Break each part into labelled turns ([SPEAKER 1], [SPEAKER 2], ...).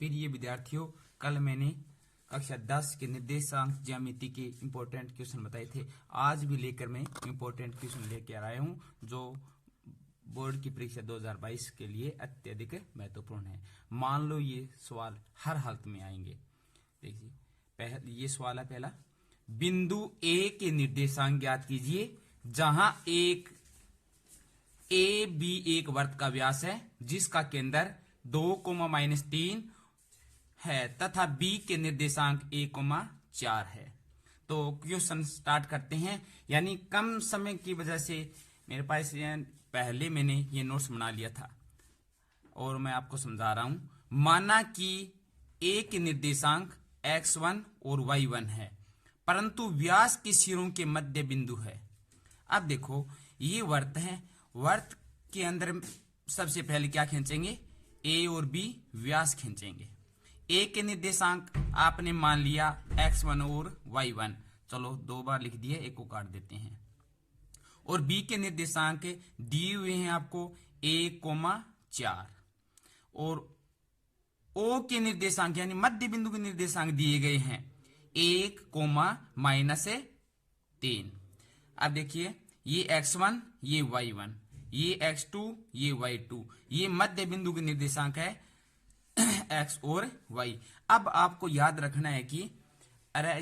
[SPEAKER 1] प्रिय विद्यार्थियों, कल मैंने कक्षा 10 के निर्देशांक ज्यामिति के इम्पोर्टेंट क्वेश्चन बताए थे। आज भी लेकर मैं इम्पोर्टेंट क्वेश्चन लेकर आ रहा हूँ जो बोर्ड की परीक्षा 2022 के लिए अत्यधिक महत्वपूर्ण है। मान लो ये सवाल हर हालत में आएंगे। देखिए ये सवाल है पहला, बिंदु ए के निर्देशांक ज्ञात कीजिए जहां एक ए बी एक वर्त का व्यास है जिसका केंद्र 2, -3 है तथा बी के निर्देशांक 1, 4 है। तो क्वेश्चन स्टार्ट करते हैं। यानी कम समय की वजह से मेरे पास पहले मैंने ये नोट्स बना लिया था और मैं आपको समझा रहा हूं। माना कि ए के निर्देशांक x1 और y1 है परंतु व्यास के सिरों के मध्य बिंदु है। अब देखो ये वर्त है, वर्त के अंदर सबसे पहले क्या खींचेंगे, ए और बी व्यास खींचेंगे। ए के निर्देशांक आपने मान लिया x1 और y1, चलो 2 बार लिख दिए, एक को काट देते हैं। और बी के निर्देशांक दिए हुए हैं आपको 1, 4 और ओ के निर्देशांक यानी मध्य बिंदु के निर्देशांक दिए गए हैं 1, -3। अब देखिए ये x1 ये y1 ये x2 ये y2, ये मध्य बिंदु के निर्देशांक है x और y। अब आपको याद रखना है कि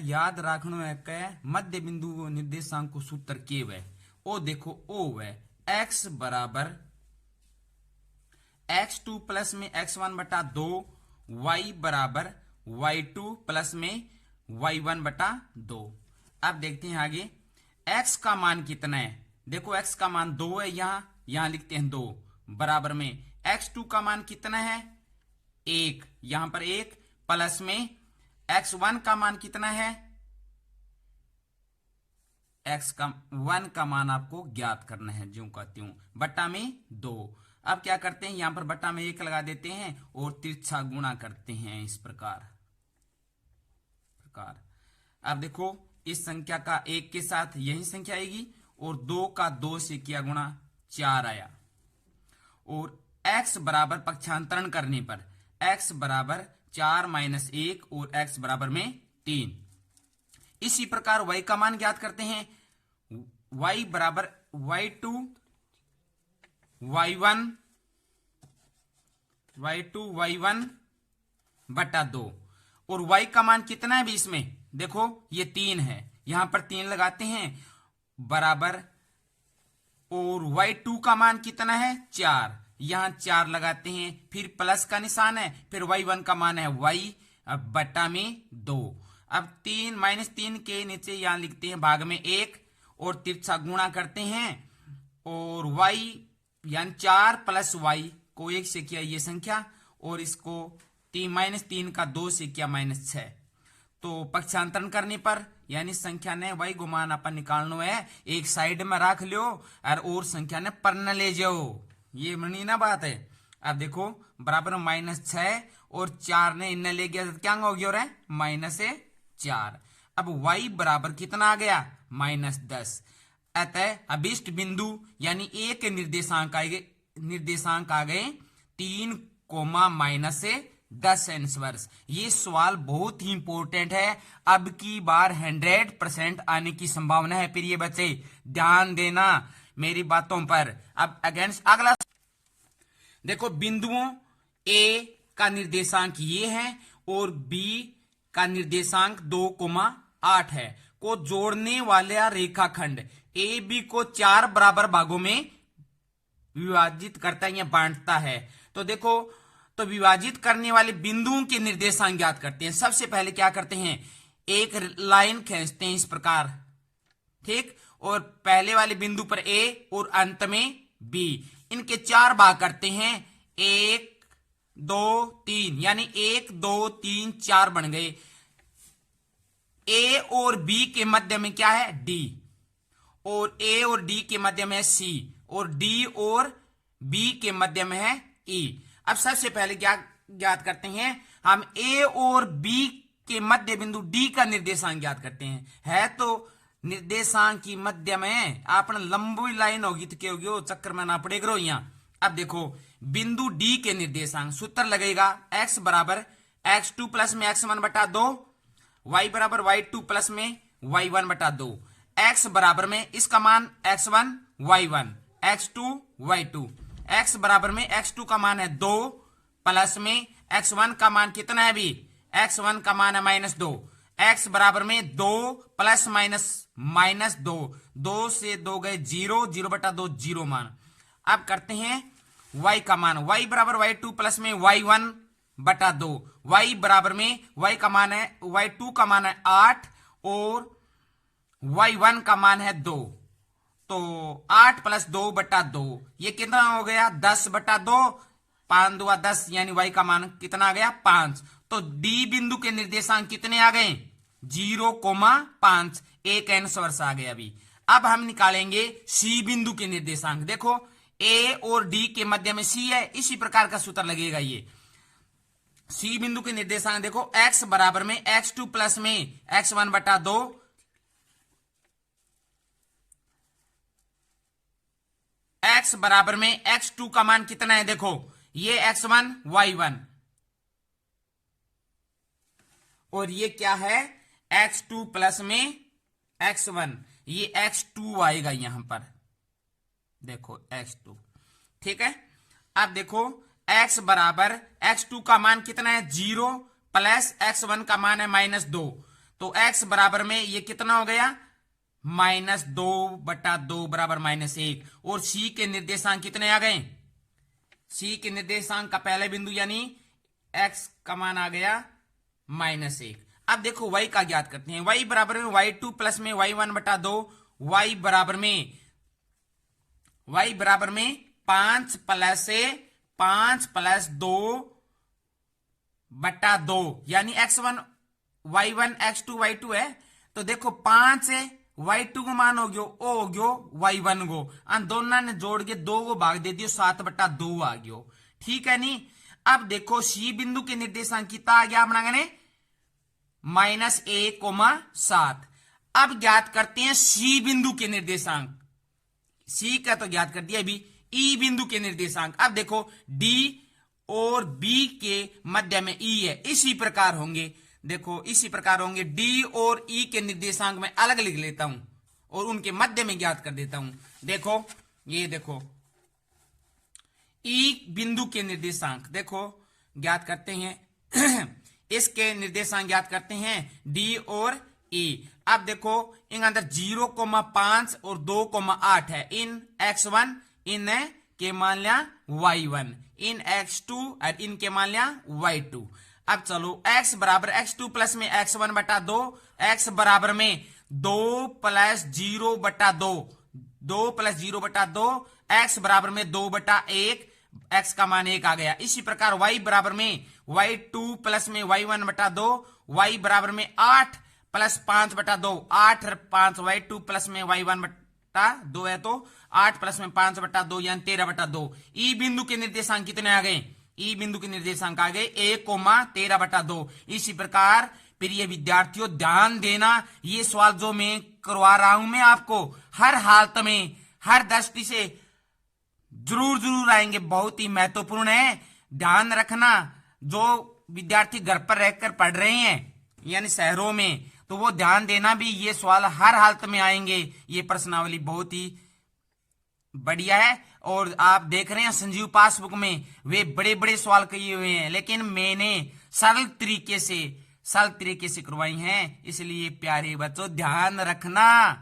[SPEAKER 1] याद रखना है कि मध्य बिंदु निर्देशांक को सूत्र के वह ओ देखो ओ है x बराबर x2 प्लस में x1/2 y बराबर y2 प्लस में y1/2। अब देखते हैं आगे x का मान कितना है। देखो x का मान 2 है, यहां लिखते हैं 2 बराबर में x2 का मान कितना है 1, यहां पर 1 प्लस में x1 का मान कितना है, x1 का मान आपको ज्ञात करना है ज्यों का त्यों बट्टा में 2। अब क्या करते हैं, यहां पर बट्टा में 1 लगा देते हैं और तिरछा गुणा करते हैं इस प्रकार। अब देखो इस संख्या का 1 के साथ यही संख्या आएगी और 2 का 2 से किया गुणा 4 आया। और x बराबर पक्षांतरण करने पर x बराबर 4 - 1 और x बराबर में 3। इसी प्रकार y का मान ज्ञात करते हैं। y बराबर y2 y1/2 और y का मान कितना है बीच में, देखो ये 3 है, यहां पर 3 लगाते हैं बराबर और y2 का मान कितना है 4, यहां 4 लगाते हैं, फिर प्लस का निशान है, फिर y1 का मान है y बट्टा में 2। अब 3 के नीचे यहां लिखते हैं भाग में 1 और तिरछा गुणा करते हैं और y यानी 4 प्लस y को 1 से किया ये संख्या और इसको 3 का 2 से किया -6। तो पक्षांतरण करने पर यानी संख्या ने y गुमान अपन निकालना है, एक साइड में रख लो और संख्या ने पर न ले जाओ, ये मनी ना बात है। अब देखो बराबर -6 और 4 ने इन ले गया तो क्या हो गया -4। अब y बराबर कितना आ गया -10। अतः अभिष्ट बिंदु यानी ए के निर्देशांक आ गए 3, -10 वर्ष। ये सवाल बहुत ही इंपॉर्टेंट है, अब की बार 100% आने की संभावना है। प्रिय बच्चे ध्यान देना मेरी बातों पर। अब अगेंस्ट अगला देखो, बिंदुओं ए का निर्देशांक ये है और बी का निर्देशांक 2, 8 है को जोड़ने वाला रेखाखंड ए बी को 4 बराबर भागों में विभाजित करता है या बांटता है। तो देखो तो विभाजित करने वाले बिंदुओं के निर्देशांक ज्ञात करते हैं। सबसे पहले क्या करते हैं, एक लाइन खींचते हैं इस प्रकार, ठीक, और पहले वाले बिंदु पर ए और अंत में बी, इनके 4 भाग करते हैं, 1, 2, 3 यानी 1, 2, 3, 4 बन गए। ए और बी के मध्य में क्या है डी और ए और डी के मध्य में है सी और डी और बी के मध्य में है ई। अब सबसे पहले क्या ज्ञात करते हैं, हम ए और बी के मध्य बिंदु डी का निर्देशांक ज्ञात करते हैं। है तो निर्देशांक की मध्य में आपने लंबी लाइन होगी तो क्या होगी, चक्कर में ना पड़ेगा यहाँ। अब देखो बिंदु डी के निर्देशांक सूत्र लगेगा x बराबर x2 प्लस में x1 बटा 2, y बराबर y2 प्लस में y1 बटा 2, x बराबर में इसका मान x1 y1, x2 y2, x बराबर में x2 का मान है 2 प्लस में x1 का मान कितना है अभी, x1 का मान है -2, x बराबर में 2 प्लस माइनस 2, 2 से 2 गए 0, 0 बटा 2 0 मान। अब करते हैं y का मान, y बराबर y2 प्लस में y1 बटा 2, y बराबर में y का मान है y2 का मान है 8 और y1 का मान है 2, तो 8 प्लस 2 बटा 2 ये कितना हो गया 10 बटा 2, 5 2 10, यानी y का मान कितना आ गया 5। तो D बिंदु के निर्देशांक कितने आ गए 0,5, एक आंसर आ गया अभी। अब हम निकालेंगे C बिंदु के निर्देशांक। देखो A और D के मध्य में C है, इसी प्रकार का सूत्र लगेगा ये। C बिंदु के निर्देशांक देखो x बराबर में x2 प्लस में x1 बटा 2, x बराबर में x2 का मान कितना है, देखो ये x1 y1 और ये क्या है x2 प्लस में x1, ये x2 आएगा यहां पर, देखो x2, ठीक है। अब देखो x बराबर x2 का मान कितना है 0 प्लस x1 का मान है -2, तो x बराबर में ये कितना हो गया -2 बटा 2 बराबर -1, और C के निर्देशांक कितने आ गए, C के निर्देशांक का पहले बिंदु यानी x का मान आ गया -1। अब देखो y का ज्ञात करते हैं, y बराबर में y2 प्लस में y1 बटा 2, y बराबर में 5 प्लस 2 बटा 2, यानी x1 y1 x2 y2 है, तो देखो 5 है y2 को मान हो गयो ओ हो गयो y1 को, अन दोनों ने जोड़ के 2 को भाग दे दियो 7 बटा 2 आ गयो, ठीक है नी। अब देखो C बिंदु के निर्देशांक कितना आ गया अपना गने -1,7। अब ज्ञात करते हैं C बिंदु के निर्देशांक, C का तो ज्ञात कर दिया अभी, E बिंदु के निर्देशांक। अब देखो D और B के मध्य में E है, इसी प्रकार होंगे, देखो इसी प्रकार होंगे D और E के निर्देशांक में अलग लिख लेता हूं और उनके मध्य में ज्ञात कर देता हूं। देखो ये देखो E बिंदु के निर्देशांक देखो ज्ञात करते हैं इसके निर्देशांक ज्ञात करते हैं D और E। अब देखो इन अंदर 0,5 और 2,8 है, इन x1 इन के मान लिया y1, इन x2 और इनके मान लिया y2। अब चलो x बराबर x2 प्लस में x1 बटा 2, x बराबर में 2 प्लस 0 बटा 2, 2 प्लस 0 बटा 2, x बराबर में 2 बटा 1, x का मान 1 आ गया। इसी प्रकार y बराबर में y2 प्लस में y1 बटा 2, y बराबर में 8 प्लस 5 बटा 2, 8 और 5 y2 प्लस में y1 बटा 2 है, तो 8 प्लस में 5 बटा 2 यानी 13 बटा 2। ई बिंदु के निर्देशांक कितने आ गए, ई बिंदु के निर्देशांक आ गए 1,13 बटा 2। इसी प्रकार प्रिय विद्यार्थियों ध्यान देना, ये सवाल जो मैं करवा रहा हूं मैं आपको हर हालत में हर दृष्टि से जरूर आएंगे, बहुत ही महत्वपूर्ण है, ध्यान रखना। जो विद्यार्थी घर पर रहकर पढ़ रहे हैं यानी शहरों में, तो वो ध्यान देना भी, ये सवाल हर हालत में आएंगे। ये प्रश्नावली बहुत ही बढ़िया है और आप देख रहे हैं संजीव पासबुक में वे बड़े बड़े सवाल किए हुए हैं, लेकिन मैंने सरल तरीके से करवाई हैं, इसलिए प्यारे बच्चों ध्यान रखना।